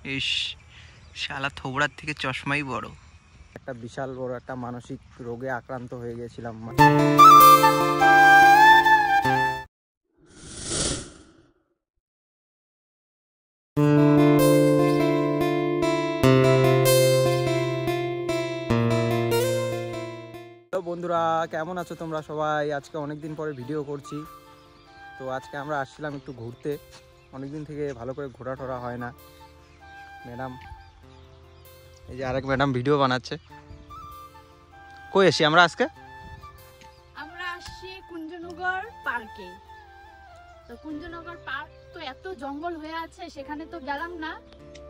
ইস, শালা থোবড়ার থেকে চশমাই বড়। একটা বিশাল বড় একটা মানসিক রোগে আক্রান্ত হয়ে গেছিলাম। হ্যালো বন্ধুরা, কেমন আছো তোমরা সবাই? আজকে অনেকদিন পরে ভিডিও করছি। তো আজকে আমরা আসছিলাম একটু ঘুরতে। অনেকদিন থেকে ভালো করে ঘোরাটোরা হয় না। ম্যাডাম, এই যে আরেক ম্যাডাম ভিডিও বানাচ্ছে। কই আসি আমরা আজকে? আমরা আসছি কুঞ্জনগর পার্কে। তো কুঞ্জনগর পার্ক তো এত জঙ্গল হয়ে আছে, সেখানে তো গেলাম না।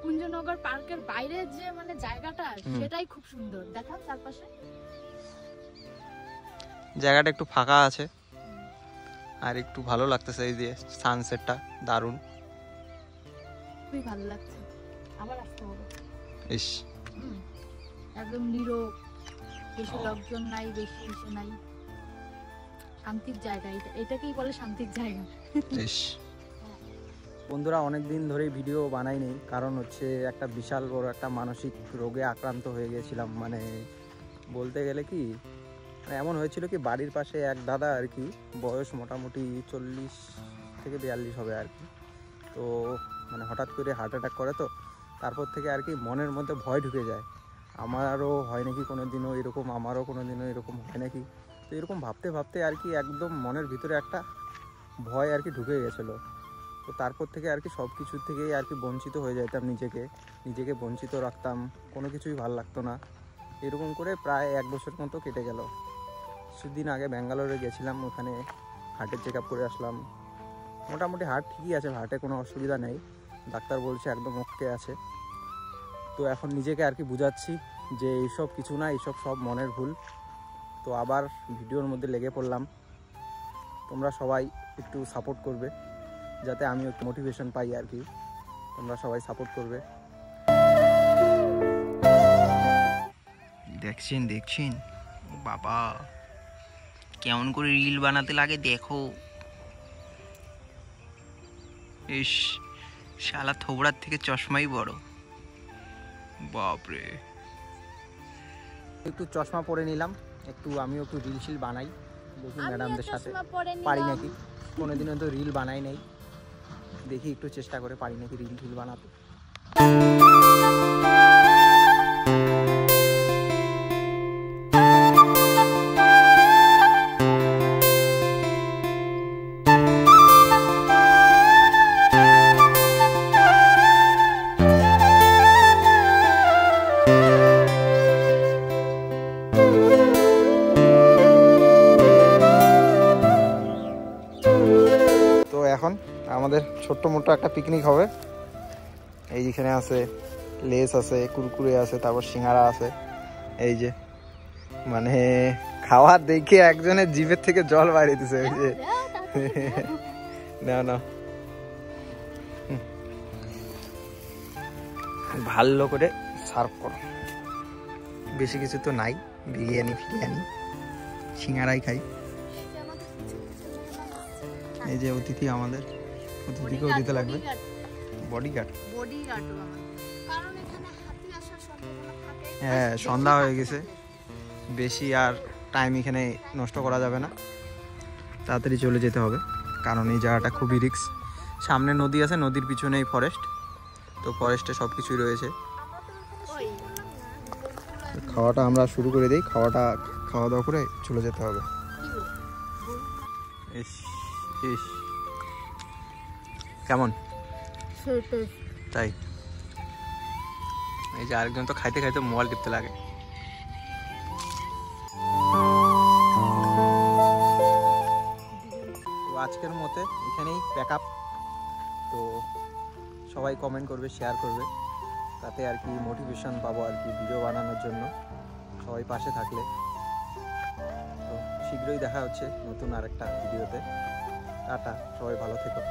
কুঞ্জনগর পার্কের বাইরে যে মানে জায়গাটা, সেটাই খুব সুন্দর। দেখা চারপাশে জায়গাটা একটু ফাঁকা আছে আর একটু ভালো লাগতেছে। এই যে সানসেটটা দারুণ, খুবই ভালো লাগছে। আবার আসতে হবে। ইস, একদম নীরব, বেশি লোকজন নাই, বেশি ইসে নাই, শান্তির জায়গা। এটাকেই বলে শান্তির জায়গা। ইস বন্ধুরা, অনেক দিন ধরেই ভিডিও বানাইনি, কারণ হচ্ছে একটা বিশাল বড় একটা মানসিক রোগে আক্রান্ত হয়ে গেছিলাম। মানে বলতে গেলে কি, এমন হয়েছিল কি, বাড়ির পাশে এক দাদা আর কি, বয়স মোটামুটি 40 থেকে 42 হবে আর কি। তো মানে হঠাৎ করে হার্ট অ্যাটাক করে। তো তারপর থেকে আর কি মনের মধ্যে ভয় ঢুকে যায়, আমারও হয় নাকি কোনো দিনও এরকম, আমারও কোনো দিনও এরকম হয় নাকি। তো এরকম ভাবতে ভাবতে আর কি একদম মনের ভিতরে একটা ভয় আর কি ঢুকে গেছিলো। তো তারপর থেকে আর কি সব কিছু থেকেই আর কি বঞ্চিত হয়ে যেতাম, নিজেকে বঞ্চিত রাখতাম, কোনো কিছুই ভালো লাগতো না। এরকম করে প্রায় 1 বছর মতো কেটে গেল। কিছুদিন আগে ব্যাঙ্গালোরে গেছিলাম, ওখানে হার্টের চেক আপ করে আসলাম। মোটামুটি হার্ট ঠিকই আছে, হার্টে কোনো অসুবিধা নেই, ডাক্তার বলছে একদম ওকে আছে। তো এখন নিজেকে আর কি বুঝাচ্ছি যে এইসব কিছু না, এইসব সব মনের ভুল। তো আবার ভিডিওর মধ্যে লেগে পড়লাম। তোমরা সবাই একটু সাপোর্ট করবে, যাতে আমি একটু মোটিভেশন পাই আর কি। তোমরা সবাই সাপোর্ট করবে। দেখছেন ও বাবা, কেমন করে রিল বানাতে লাগে দেখো। ইস, শালা থোবড়ার থেকে চশমাই বড়। বাপরে, একটু চশমা পরে নিলাম, আমিও একটু রিল শিল বানাই, দেখি ম্যাডামদের সাথে পারি নাকি। কোনোদিনও তো রিল বানাই নাই, দেখি একটু চেষ্টা করে পারি নাকি রিল বানাতে। তো এখন আমাদের ছোট্ট মোটো একটা পিকনিক হবে। এই যেখানে আছে লেস আছে, কুরকুরে আছে, তারপর সিঙ্গারা আছে। এই যে মানে খাওয়ার দেখে একজনের জিভের থেকে জল বাইরেছে। ওই যে না ভালো করে সার্ভ করো। বেশি কিছু তো নাই, বিরিয়ানি সিঙ্গারাই খাই। এই যে অতিথি, আমাদের অতিথিকেও দিতে লাগবে। বডিগার্ড, হ্যাঁ সন্ধ্যা হয়ে গেছে, বেশি আর টাইম এখানে নষ্ট করা যাবে না, তাড়াতাড়ি চলে যেতে হবে, কারণ এই জায়গাটা খুবই রিস্ক। সামনে নদী আছে, নদীর পিছনেই ফরেস্ট, তো ফরেস্টে সব কিছুই রয়েছে। খাওয়াটা আমরা শুরু করে দিই, খাওয়া দাওয়া করে চলে যেতে হবে। কেমন তাই? এই যে আরেকজন তো খাইতে খাইতে মোবাইল টিপতে লাগে। তো আজকের মতে এখানেই প্যাক আপ। তো সবাই কমেন্ট করবে, শেয়ার করবে, তাতে আর কি মোটিভেশন পাবো আর কি ভিডিও বানানোর জন্য, সবাই পাশে থাকলে। তো শীঘ্রই দেখা হচ্ছে নতুন আরেকটা ভিডিওতে। টাটা, সবাই ভালো থেকো।